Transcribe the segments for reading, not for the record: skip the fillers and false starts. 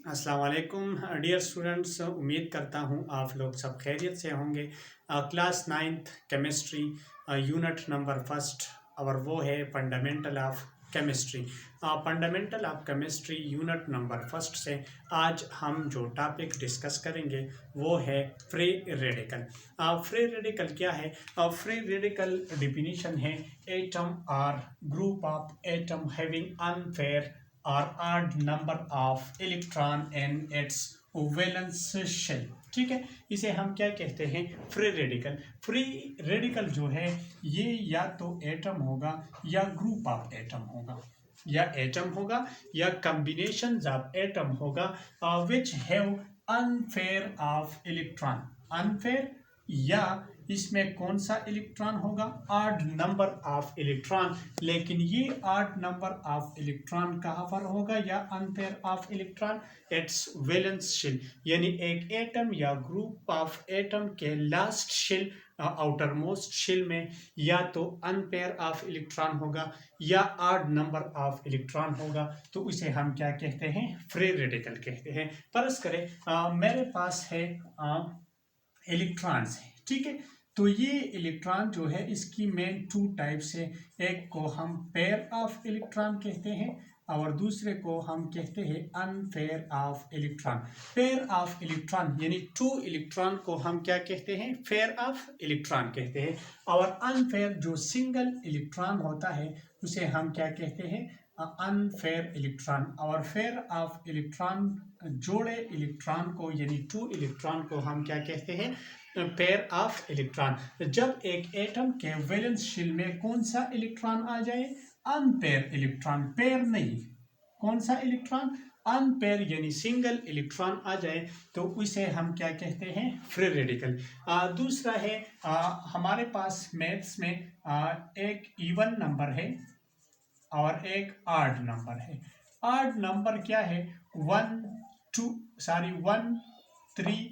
अस्सलाम वालेकुम dear students. उम्मीद करता हूँ आप लोग सब खैरियत से होंगे। Class 9th chemistry unit number first और वो है fundamental of chemistry. Fundamental of chemistry unit number first से आज हम जो टॉपिक डिस्कस करेंगे वो है फ्री रेडिकल। फ्री रेडिकल क्या है? फ्री रेडिकल डिफिनीशन है एटम और group of atom having unfair or odd number of electron in its valence shell। ठीक है, इसे हम क्या कहते हैं? Free radical. फ्री रेडिकल जो है ये या तो एटम होगा या ग्रुप ऑफ एटम होगा, या एटम होगा या कॉम्बिनेशन ऑफ एटम होगा which have unfair of electron. Unfair या इसमें कौन सा इलेक्ट्रॉन होगा? Odd number of electron. लेकिन ये ऑड नंबर ऑफ इलेक्ट्रॉन कहाँ पर होगा या unpair of electron? It's valence shell, यानी एक एटम या ग्रुप ऑफ एटम के last shell, outermost shell में या तो अनपेयर ऑफ इलेक्ट्रॉन होगा या ऑड नंबर ऑफ इलेक्ट्रॉन होगा, तो उसे हम क्या कहते हैं? फ्री रेडिकल कहते हैं। फर्ज करें मेरे पास है इलेक्ट्रॉन्स है, ठीक है, तो ये इलेक्ट्रॉन जो है इसकी मेन टू टाइप्स है। एक को हम पेयर ऑफ इलेक्ट्रॉन कहते हैं और दूसरे को हम कहते हैं unpair of electron. Pair of electron यानी टू इलेक्ट्रॉन को हम क्या कहते हैं? पेयर ऑफ इलेक्ट्रॉन कहते हैं। और अनपेयर जो सिंगल इलेक्ट्रॉन होता है उसे हम क्या कहते हैं? Unpaired electron. और पेयर ऑफ इलेक्ट्रॉन जोड़े इलेक्ट्रॉन को यानी टू इलेक्ट्रॉन को हम क्या कहते हैं? Pair of electron. जब एक एटम के वैलेंस शेल में कौन सा इलेक्ट्रॉन आ जाए? अनपेयर इलेक्ट्रॉन, पेयर नहीं। कौन सा इलेक्ट्रॉन? अनपेयर यानी सिंगल इलेक्ट्रॉन आ जाए तो उसे हम क्या कहते हैं? Free radical. दूसरा है हमारे पास मैथ्स में एक इवन नंबर है और एक ऑड नंबर है। ऑड नंबर क्या है? 1 3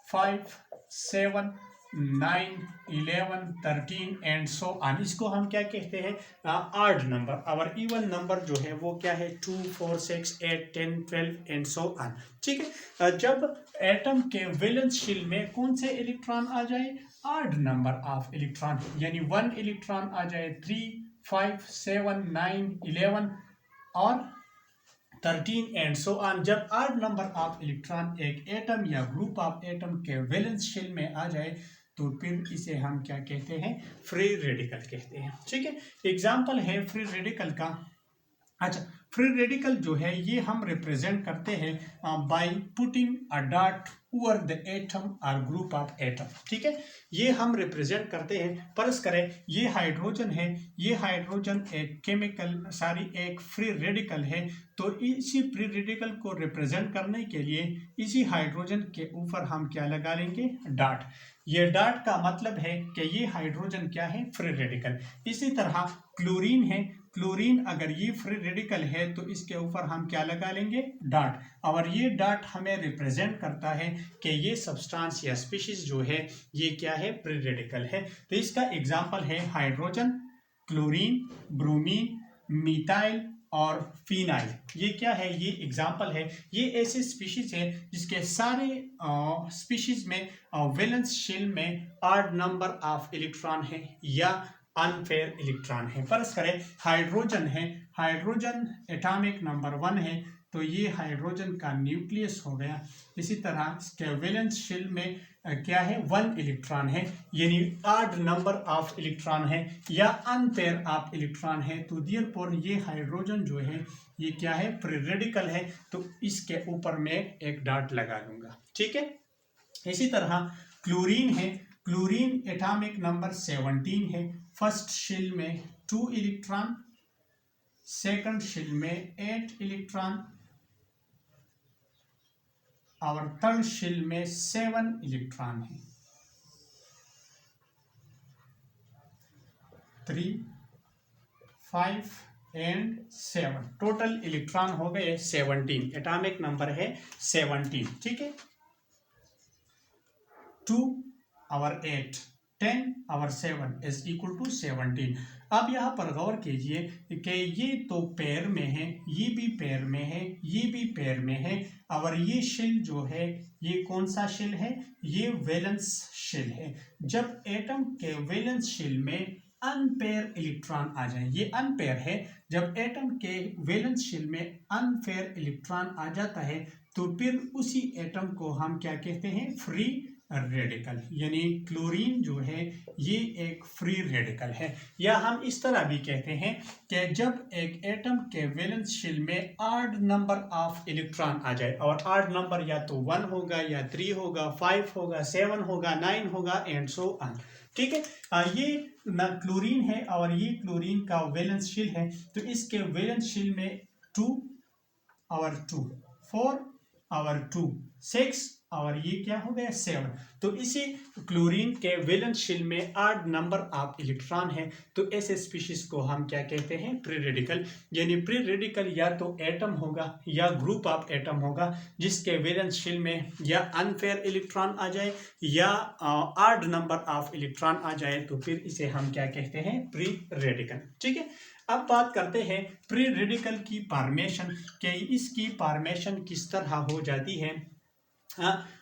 5 7 9 11 13 एंड सो ऑन। इसको हम क्या कहते हैं? Odd number. और इवन नंबर जो है वो क्या है? 2 4 6 8 10 12 एंड सो ऑन। ठीक है, जब एटम के वैलेंस शेल में कौन से इलेक्ट्रॉन आ जाए? ऑड नंबर ऑफ इलेक्ट्रॉन, यानी 1 इलेक्ट्रॉन आ जाए 3 5 7 9 11 और 13 एंड सो ऑन। जब ऑड नंबर ऑफ इलेक्ट्रॉन एक एटम या ग्रुप ऑफ एटम के वैलेंस शेल में आ जाए तो फिर इसे हम क्या कहते हैं? फ्री रेडिकल कहते हैं। ठीक है, एग्जांपल है फ्री रेडिकल का। अच्छा, फ्री रेडिकल जो है ये हम रिप्रेजेंट करते हैं by putting a dot over the atom और ग्रुप ऑफ एटम। ठीक है, ये हम रिप्रेजेंट करते हैं। फर्ज करें ये हाइड्रोजन है, ये हाइड्रोजन एक एक फ्री रेडिकल है, तो इसी फ्री रेडिकल को रिप्रेजेंट करने के लिए इसी हाइड्रोजन के ऊपर हम क्या लगा लेंगे? डॉट। ये डॉट का मतलब है कि ये हाइड्रोजन क्या है? Free radical. इसी तरह क्लोरीन है, क्लोरीन अगर ये फ्री रेडिकल है तो इसके ऊपर हम क्या लगा लेंगे? डॉट। और ये डॉट हमें रिप्रेजेंट करता है कि ये सब्सटेंस या स्पीशीज जो है ये क्या है? फ्री रेडिकल है। तो इसका एग्जांपल है हाइड्रोजन, क्लोरीन, ब्रोमीन, मिथाइल और फिनाइल। ये क्या है? ये एग्जांपल है। ये ऐसे स्पीशीज है जिसके सारे स्पीशीज में वैलेंस शेल में ऑड नंबर ऑफ इलेक्ट्रॉन है या अनपेयर इलेक्ट्रॉन है। फर्ज करें हाइड्रोजन है, हाइड्रोजन एटॉमिक नंबर 1 है, तो ये हाइड्रोजन का न्यूक्लियस हो गया। इसी तरह इसके वैलेंस शेल में क्या है? 1 इलेक्ट्रॉन है, यानी ऑड नंबर ऑफ इलेक्ट्रॉन है या अनपेयर ऑफ इलेक्ट्रॉन है। तो देयरफॉर ये हाइड्रोजन जो है ये क्या है? फ्री रेडिकल है, तो इसके ऊपर मैं एक डॉट लगा दूंगा। ठीक है, इसी तरह क्लोरीन है, क्लोरीन एटॉमिक नंबर 17 है। फर्स्ट शेल में 2 इलेक्ट्रॉन, सेकंड शेल में 8 इलेक्ट्रॉन और थर्ड शेल में 7 इलेक्ट्रॉन है। 3 5 एंड 7 टोटल इलेक्ट्रॉन हो गए 17। एटॉमिक नंबर है 17। ठीक है, 2 और 8 10 और 7 इज इक्वल टू 17। अब यहाँ पर गौर कीजिए कि ये तो पेयर में है, ये भी पेयर में है, ये भी पेयर में है, और ये शेल जो है ये कौन सा शेल है, ये वैलेंस शेल है। जब एटम के वैलेंस शेल में अनपेयर इलेक्ट्रॉन आ जाए, ये अनपेयर है, जब एटम के वैलेंस शेल में अनपेयर इलेक्ट्रॉन आ जाता है तो फिर उसी एटम को हम क्या कहते हैं, फ्री रेडिकल। यानी क्लोरीन जो है ये एक फ्री रेडिकल है। या हम इस तरह भी कहते हैं कि जब एक एटम के वैलेंस शेल में ऑड नंबर ऑफ इलेक्ट्रॉन आ जाए, और ऑड नंबर या तो 1 होगा या 3 होगा, 5 होगा, 7 होगा, 9 होगा एंड सो ऑन। ठीक है, ये ना क्लोरीन है और ये क्लोरीन का वैलेंस शेल है, तो इसके वैलेंस शेल में 2 और 2, 4 और 2, 6 और ये क्या हो गया 7। तो इसी क्लोरीन के वैलेंस शेल में ऑड नंबर ऑफ इलेक्ट्रॉन है, तो ऐसे स्पीशीज को हम क्या कहते हैं, प्री रेडिकल। यानी प्री रेडिकल या तो एटम होगा या ग्रुप ऑफ एटम होगा जिसके वैलेंस शेल में या अनपेयर इलेक्ट्रॉन आ जाए या ऑड नंबर ऑफ इलेक्ट्रॉन आ जाए, तो फिर इसे हम क्या कहते हैं, प्री रेडिकल। ठीक है, अब बात करते हैं प्री रेडिकल की फॉर्मेशन के, इसकी फॉर्मेशन किस तरह हो जाती है।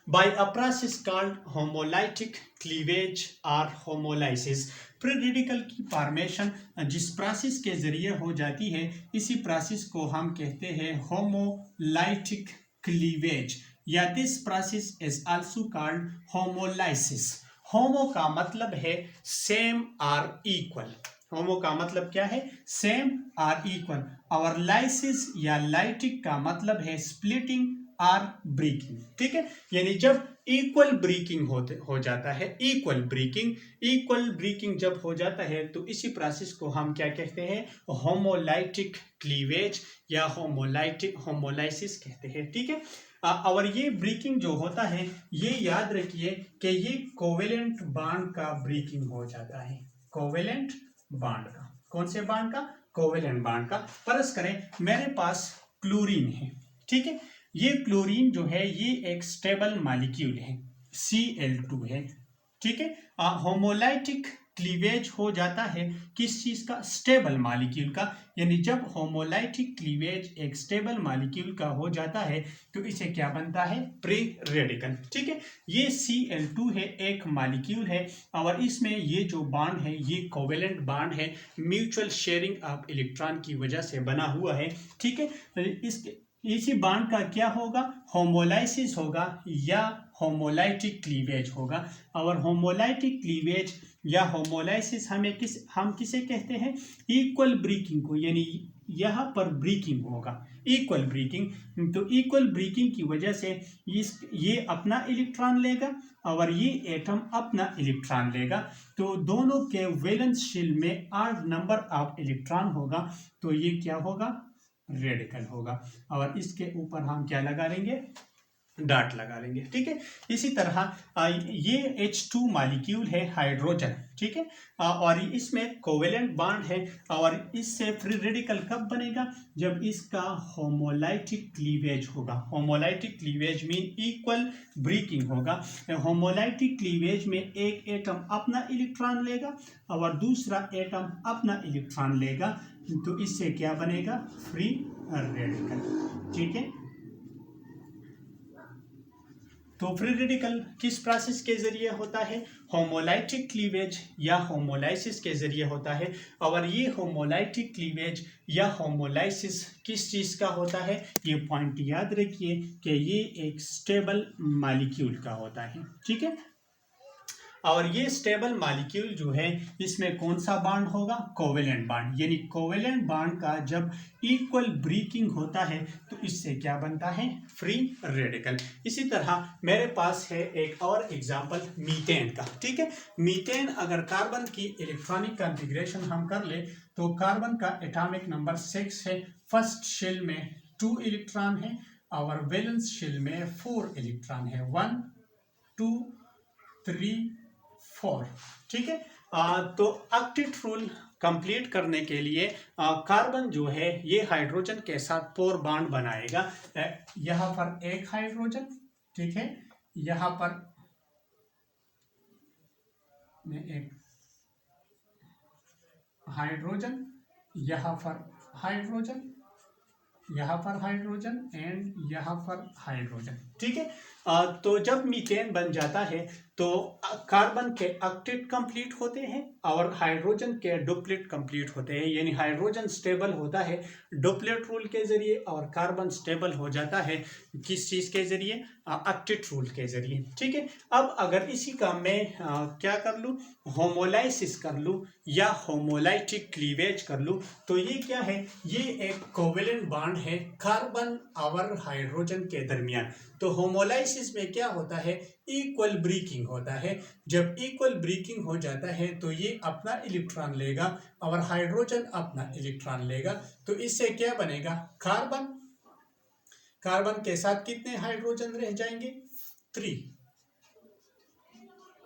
By a process called homolytic cleavage और होमोलाइसिस। प्री रेडिकल की फॉर्मेशन जिस प्रोसेस के जरिए हो जाती है, इसी प्रोसेस को हम कहते हैं होमोलाइटिक क्लीवेज, या this process is also called homolysis. Homo का मतलब है सेम और इक्वल, होमो का मतलब क्या है, सेम और इक्वल, और लाइसिस या लाइटिक का मतलब है स्प्लिटिंग और ब्रेकिंग। ठीक है, यानी जब इक्वल ब्रेकिंग हो जाता है, इक्वल ब्रेकिंग जब हो जाता है तो इसी प्रोसेस को हम क्या कहते हैं, होमोलाइटिक क्लीवेज या होमोलाइसिस कहते हैं। ठीक है, और ये ब्रेकिंग जो होता है, ये याद रखिए कि ये कोवेलेंट बॉन्ड का ब्रेकिंग हो जाता है, कोवेलेंट बॉन्ड का। कौन से बॉन्ड का, कोवेलेंट बॉन्ड का। फर्ज करें मेरे पास क्लोरीन है, ठीक है, ये क्लोरीन जो है ये एक स्टेबल मॉलिक्यूल है, Cl2 है। ठीक है, होमोलाइटिक क्लीवेज हो जाता है किस चीज का, स्टेबल मॉलिक्यूल का। यानी जब होमोलाइटिक क्लीवेज एक स्टेबल मॉलिक्यूल का हो जाता है तो इसे क्या बनता है, प्री रेडिकल। ठीक है, ये Cl2 है, एक मॉलिक्यूल है, और इसमें ये जो बॉन्ड है ये कोवेलेंट बॉन्ड है, म्यूचुअल शेयरिंग ऑफ इलेक्ट्रॉन की वजह से बना हुआ है। ठीक है, इसी बॉन्ड का क्या होगा, होमोलाइसिस होगा या होमोलाइटिक क्लीवेज होगा। और होमोलाइटिक क्लीवेज या होमोलाइसिस हम किसे कहते हैं, इक्वल ब्रेकिंग को। यानी यहाँ पर ब्रेकिंग होगा, इक्वल ब्रेकिंग। तो इक्वल ब्रेकिंग की वजह से ये अपना इलेक्ट्रॉन लेगा और ये एटम अपना इलेक्ट्रॉन लेगा, तो दोनों के वैलेंस शेल में ऑड नंबर ऑफ इलेक्ट्रॉन होगा, तो ये क्या होगा, रेडिकल होगा। और इसके ऊपर हम क्या लगा लेंगे, डॉट लगा लेंगे। ठीक है, इसी तरह ये H2 मॉलिक्यूल है, हाइड्रोजन। ठीक है, और इसमें कोवेलेंट बॉन्ड है, और इससे फ्री रेडिकल कब बनेगा, जब इसका होमोलाइटिक क्लीवेज होगा। Homolytic cleavage mean equal breaking होगा। होमोलाइटिक क्लीवेज में एक एटम अपना इलेक्ट्रॉन लेगा और दूसरा एटम अपना इलेक्ट्रॉन लेगा, तो इससे क्या बनेगा, फ्री रेडिकल। ठीक है, तो फ्री रेडिकल किस प्रोसेस के जरिए होता है, होमोलाइटिक क्लीवेज या होमोलाइसिस के जरिए होता है। और ये होमोलाइटिक क्लीवेज या होमोलाइसिस किस चीज का होता है, ये पॉइंट याद रखिए कि ये एक स्टेबल मॉलिक्यूल का होता है। ठीक है, और ये स्टेबल मॉलिक्यूल जो है इसमें कौन सा बॉन्ड होगा, कोवेलेंट बॉन्ड। यानी कोवेलेंट बॉन्ड का जब इक्वल ब्रेकिंग होता है तो इससे क्या बनता है, फ्री रेडिकल। इसी तरह मेरे पास है एक और एग्जांपल मीथेन का। ठीक है, मीथेन अगर कार्बन की इलेक्ट्रॉनिक कॉन्फ़िगरेशन हम कर ले तो कार्बन का एटॉमिक नंबर 6 है, फर्स्ट शेल में 2 इलेक्ट्रॉन है और वैलेंस शेल में 4 इलेक्ट्रॉन है, 1 2 3 4। ठीक है, तो ऑक्टेट रूल कंप्लीट करने के लिए कार्बन जो है ये हाइड्रोजन के साथ 4 बॉन्ड बनाएगा। यहाँ पर एक हाइड्रोजन, ठीक है, यहाँ पर में एक हाइड्रोजन, यहाँ पर हाइड्रोजन, यहाँ पर हाइड्रोजन एंड यहाँ पर हाइड्रोजन। ठीक है, तो जब मीथेन बन जाता है तो कार्बन के ऑक्टेट कंप्लीट होते हैं और हाइड्रोजन के डुप्लेट कंप्लीट होते हैं, यानी हाइड्रोजन स्टेबल होता है डुप्लेट रूल के जरिए और कार्बन स्टेबल हो जाता है किस चीज के जरिए, ऑक्टेट रूल के जरिए। ठीक है, अब अगर इसी का मैं क्या कर लूँ, होमोलाइसिस कर लूँ या होमोलाइटिक क्लीवेज कर लूँ, तो ये क्या है, ये एक कोवेलेंट बॉन्ड है कार्बन और हाइड्रोजन के दरमियान। तो होमोलाइसिस में क्या होता है, इक्वल ब्रेकिंग होता है। जब इक्वल ब्रेकिंग हो जाता है तो ये अपना इलेक्ट्रॉन लेगा और हाइड्रोजन अपना इलेक्ट्रॉन लेगा, तो इससे क्या बनेगा, कार्बन, कार्बन के साथ कितने हाइड्रोजन रह जाएंगे, 3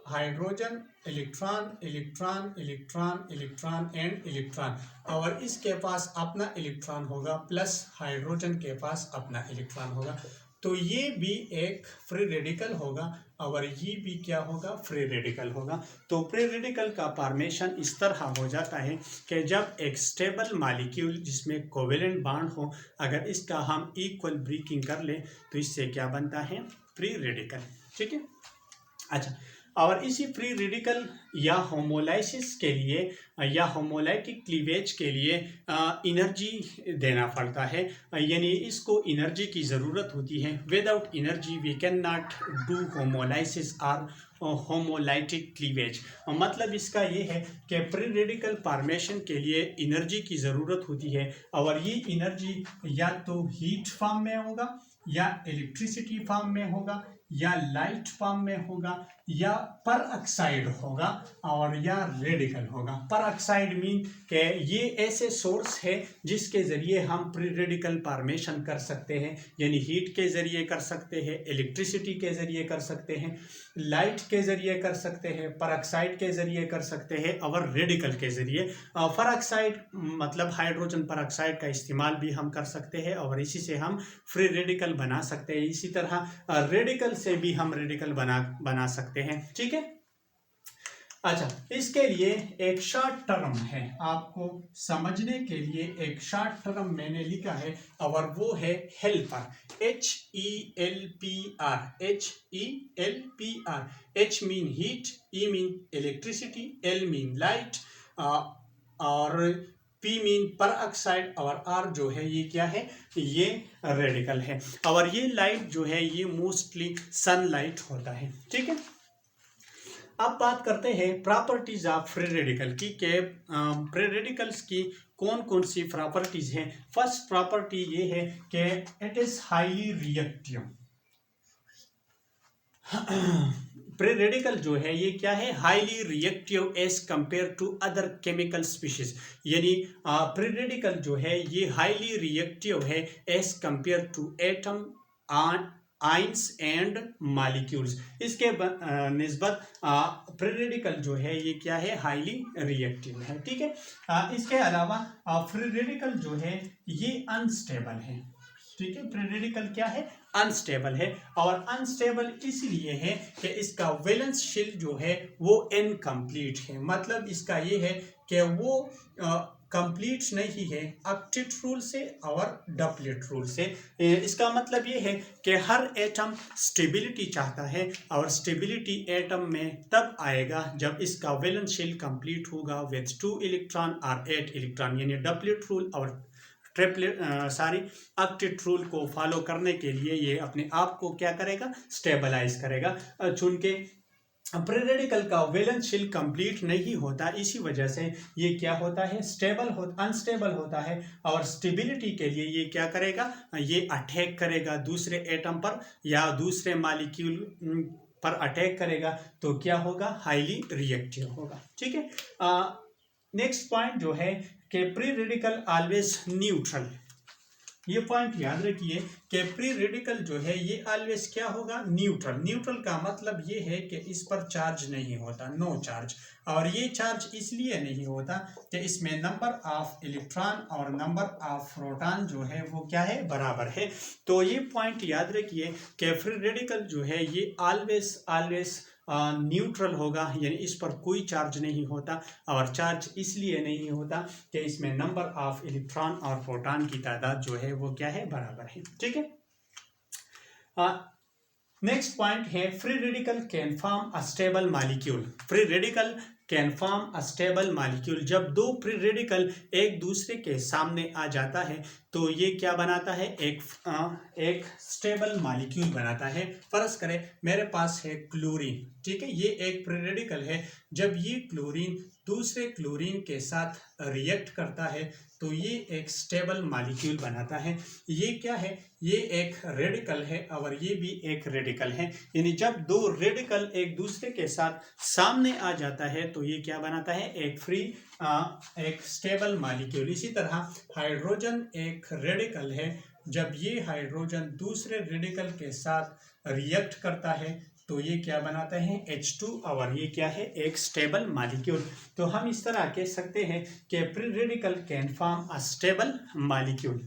hydrogen, electron, electron, electron, electron and electron, और इसके पास अपना इलेक्ट्रॉन होगा प्लस हाइड्रोजन के पास अपना इलेक्ट्रॉन होगा। तो ये भी एक फ्री रेडिकल होगा और ये भी क्या होगा, फ्री रेडिकल होगा। तो फ्री रेडिकल का फॉर्मेशन इस तरह हो जाता है कि जब एक स्टेबल मॉलिक्यूल जिसमें कोवेलेंट बॉन्ड हो, अगर इसका हम इक्वल ब्रेकिंग कर ले तो इससे क्या बनता है, फ्री रेडिकल। ठीक है, अच्छा, और इसी फ्री रेडिकल या होमोलाइसिस के लिए या होमोलाइटिक क्लीवेज के लिए एनर्जी देना पड़ता है, यानी इसको एनर्जी की ज़रूरत होती है। Without energy we can not do homolysis और होमोलाइटिक क्लीवेज। मतलब इसका ये है कि फ्री रेडिकल फॉर्मेशन के लिए एनर्जी की ज़रूरत होती है और ये एनर्जी या तो हीट फॉर्म में होगा या इलेक्ट्रिसिटी फॉर्म में होगा या लाइट फॉर्म में होगा या पर ऑक्साइड होगा और या रेडिकल होगा। पर ऑक्साइड मीन के ये ऐसे सोर्स है जिसके ज़रिए हम फ्री रेडिकल फॉर्मेशन कर सकते हैं, यानी हीट के ज़रिए कर सकते हैं, इलेक्ट्रिसिटी के ज़रिए कर सकते हैं, लाइट के ज़रिए कर सकते हैं, पर ऑक्साइड के ज़रिए कर सकते हैं और रेडिकल के ज़रिए। पर ऑक्साइड मतलब हाइड्रोजन पर ऑक्साइड का इस्तेमाल भी हम कर सकते हैं और इसी से हम फ्री रेडिकल बना सकते हैं। इसी तरह रेडिकल से भी हम रेडिकल बना सकते हैं। ठीक है, अच्छा, इसके लिए एक शॉर्ट टर्म है, आपको समझने के लिए एक शॉर्ट टर्म मैंने लिखा है और वो है helper, HELPR, HELPR। H mean heat, E mean electricity, L mean light और P मीन पर ऑक्साइड और R जो है ये क्या है, ये रेडिकल है। और ये लाइट जो है ये मोस्टली सनलाइट होता है। ठीक है, अब बात करते हैं प्रॉपर्टीज ऑफ फ्री रेडिकल की, के फ्री रेडिकल्स की कौन कौन सी प्रॉपर्टीज हैं। फर्स्ट प्रॉपर्टी ये है कि it is highly reactive. Free radical जो है ये क्या है, highly reactive as compare to other chemical species, यानी फ्री रेडिकल जो है ये हाईली रिएक्टिव है as compare to atom, ions and molecules. इसके निस्बत फ्री रेडिकल जो है ये क्या है, हाईली रिएक्टिव है। ठीक है, इसके अलावा फ्री रेडिकल जो है ये अनस्टेबल है। ठीक है, फ्री रेडिकल क्या है, अनस्टेबल है और अनस्टेबल इसलिए है कि इसका वैलेंस शेल जो है वो इनकम्प्लीट है। मतलब इसका ये है कि वो कंप्लीट नहीं है ऑक्टेट रूल से और डबलेट रूल से। इसका मतलब ये है कि हर एटम स्टेबिलिटी चाहता है और स्टेबिलिटी एटम में तब आएगा जब इसका वैलेंस शेल कंप्लीट होगा विथ 2 इलेक्ट्रॉन और 8 इलेक्ट्रॉन, यानी डबलेट रूल और ऑक्टेट रूल को फॉलो करने के लिए ये अपने आप को क्या करेगा, स्टेबलाइज करेगा। चूंकि फ्री रेडिकल का वैलेंस शेल कंप्लीट नहीं होता, इसी वजह से ये क्या होता है, अनस्टेबल होता है और स्टेबिलिटी के लिए ये क्या करेगा, ये अटैक करेगा दूसरे एटम पर या दूसरे मॉलिक्यूल पर अटैक करेगा, तो क्या होगा, हाईली रिएक्टिव होगा। ठीक है, नेक्स्ट पॉइंट जो है कि फ्री रेडिकल ऑलवेज न्यूट्रल। ये पॉइंट याद रखिए कि फ्री रेडिकल जो है ये ऑलवेज क्या होगा, न्यूट्रल। न्यूट्रल का मतलब ये है कि इस पर चार्ज नहीं होता, नो चार्ज। और ये चार्ज इसलिए नहीं होता कि इसमें नंबर ऑफ इलेक्ट्रॉन और नंबर ऑफ प्रोटॉन जो है वो क्या है, बराबर है। तो ये पॉइंट याद रखिए कि फ्री रेडिकल जो है ये ऑलवेज न्यूट्रल होगा, यानी इस पर कोई चार्ज नहीं होता। और चार्ज इसलिए नहीं होता कि इसमें नंबर ऑफ इलेक्ट्रॉन और प्रोटॉन की तादाद जो है वो क्या है, बराबर है। ठीक है। नेक्स्ट पॉइंट है free radical can form a stable molecule. Free radical can form a stable molecule. जब दो फ्री रेडिकल एक दूसरे के सामने आ जाता है तो ये क्या बनाता है, एक स्टेबल मॉलिक्यूल बनाता है। फर्ज करें मेरे पास है क्लोरीन, ठीक है, ये एक फ्री रेडिकल है। जब ये क्लोरीन दूसरे क्लोरीन के साथ रिएक्ट करता है तो ये एक स्टेबल मॉलिक्यूल बनाता है। ये क्या है, ये एक रेडिकल है और ये भी एक रेडिकल है। यानी जब दो रेडिकल एक दूसरे के साथ सामने आ जाता है तो ये क्या बनाता है, एक स्टेबल मॉलिक्यूल। इसी तरह हाइड्रोजन एक रेडिकल है। जब ये हाइड्रोजन दूसरे रेडिकल के साथ रिएक्ट करता है तो ये क्या बनाता है, H2, और ये क्या है, एक स्टेबल मॉलिक्यूल। तो हम इस तरह कह सकते हैं कि free radical can form a stable molecule.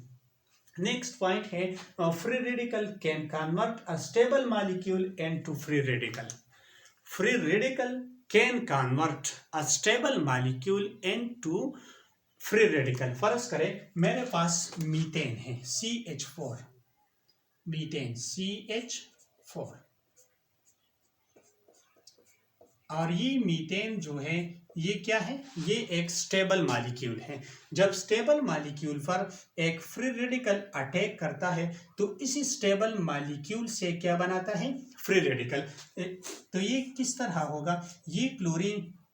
Next point है free radical can convert a stable molecule into free radical. Free radical can convert a stable molecule into free radical. फर्ज करें मेरे पास मीथेन है, CH4, मीथेन CH4, और ये methane जो है ये क्या है, ये एक स्टेबल मॉलिक्यूल है। जब स्टेबल मॉलिक्यूल पर एक फ्री रेडिकल अटैक करता है तो इसी स्टेबल मॉलिक्यूल से क्या बनाता है, फ्री रेडिकल। तो ये किस तरह होगा, ये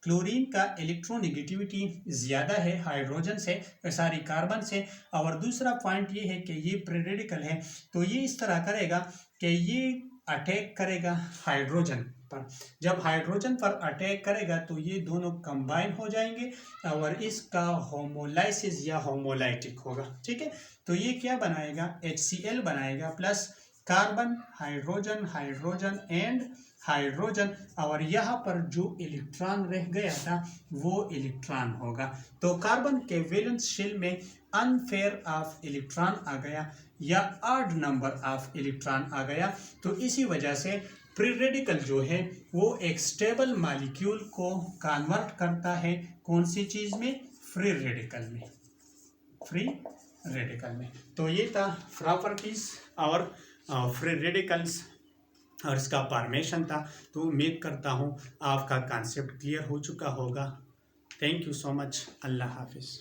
क्लोरीन का इलेक्ट्रोनेगेटिविटी ज़्यादा है हाइड्रोजन से, कार्बन से। और दूसरा पॉइंट ये है कि ये फ्री रेडिकल है तो ये इस तरह करेगा कि ये अटैक करेगा हाइड्रोजन पर। जब हाइड्रोजन पर अटैक करेगा तो ये दोनों कंबाइन हो जाएंगे और इसका होमोलाइसिस या होमोलाइटिक होगा। ठीक है, तो ये क्या बनाएगा, HCl बनाएगा plus carbon, hydrogen, hydrogen and hydrogen, और यहाँ पर जो इलेक्ट्रॉन रह गया था वो इलेक्ट्रॉन होगा। तो कार्बन के वैलेंस शेल में अनपेयर ऑफ इलेक्ट्रॉन आ गया या ऑड नंबर ऑफ इलेक्ट्रॉन आ गया। तो इसी वजह से फ्री रेडिकल जो है वो एक स्टेबल मॉलिक्यूल को कन्वर्ट करता है कौन सी चीज में, फ्री रेडिकल में, फ्री रेडिकल में। तो ये था प्रॉपर्टीज और फ्री रेडिकल्स और इसका फॉर्मेशन था। तो उम्मीद करता हूँ आपका कॉन्सेप्ट क्लियर हो चुका होगा। Thank you so much. अल्लाह हाफिज़।